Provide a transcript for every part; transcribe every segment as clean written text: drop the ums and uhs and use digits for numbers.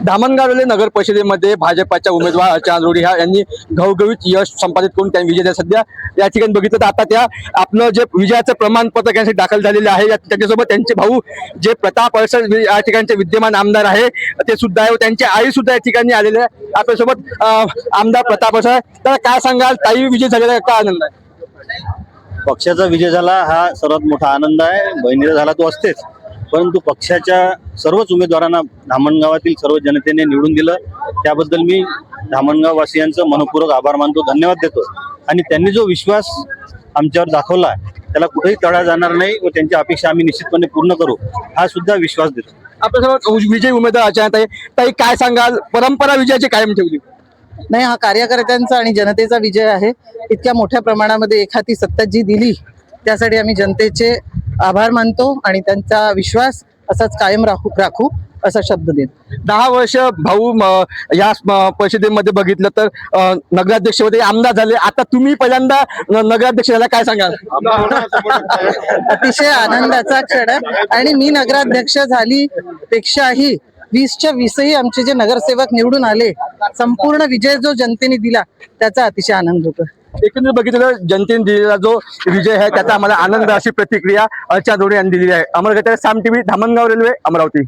Dhamangaon railway नगर परिषदेमध्ये भाजपाच्या उमेदवार अर्चना रोढी यांनी घवघवीत यश संपादित करून त्यांनी विजय सध्या या ठिकाणी बघितलं तर आता त्या आपलं जे विजयाचं प्रमाणपत्र त्यांच्यासाठी दाखल झालेलं आहे त्यांच्यासोबत त्यांचे भाऊ जे प्रताप अडसर या ठिकाणचे विद्यमान आमदार आहे ते सुद्धा आहे, त्यांची आई सुद्धा या ठिकाणी आलेले आहे आपल्यासोबत आमदार प्रताप अडसर. तर काय सांगाल, ताई विजय झालेला काय आनंद आहे? पक्षाचा विजय झाला हा सर्वात मोठा आनंद आहे. बहिणीचा झाला तो असतेच, परंतु पक्षाच्या सर्वच उमेदवारांना धामणगावातील सर्व जनतेने निवडून दिलं त्याबद्दल मी धामणगाव वासियांचं मनपूर्वक आभार मानतो, धन्यवाद देतो. आणि त्यांनी जो विश्वास आमच्यावर दाखवला त्याला कुठेही तडा जाणार नाही व त्यांची अपेक्षा आम्ही निश्चितपणे पूर्ण करू हा सुद्धा विश्वास देतो. आपल्यासोबत विजय उमेदवार अर्चना ताई, ताई काय सांगाल, परंपरा विजयाची कायम ठेवली? नाही, हा कार्यकर्त्यांचा आणि जनतेचा विजय आहे. इतक्या मोठ्या प्रमाणामध्ये एखादी सत्ता जी दिली त्यासाठी आम्ही जनतेचे आभार मानतो आणि त्यांचा विश्वास असाच कायम राखू असा शब्द देतो. 10 वर्ष भाऊ या परिषदेमध्ये बघितलं तर नगराध्यक्ष होते, आमदार झाले, आता तुम्ही पहिल्यांदा नगराध्यक्ष झाला, काय सांगाल? अतिशय आनंदाचा क्षण आहे. आणि मी नगराध्यक्ष झाली पेक्षाही 20च्या 20ही आमचे जे नगरसेवक निवडून आले, संपूर्ण विजय जो जनतेने दिला त्याचा अतिशय आनंद होतो. एकंदरीत बघितलं जनतेने दिलेला जो विजय आहे त्याचा आम्हाला आनंद, अशी प्रतिक्रिया अर्चना रोढी यांनी दिलेली आहे. अमर गटे, साम टीव्ही, धामणगाव रेल्वे, अमरावती.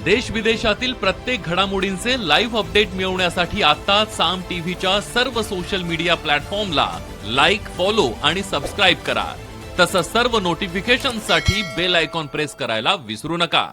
देश विदेशातील प्रत्येक घडामोडींचे लाईव्ह अपडेट मिळवण्यासाठी आता साम टीव्हीच्या सर्व सोशल मीडिया प्लॅटफॉर्मला लाईक, फॉलो आणि सबस्क्राईब करा. तसंच सर्व नोटिफिकेशनसाठी बेल आयकॉन प्रेस करायला विसरू नका.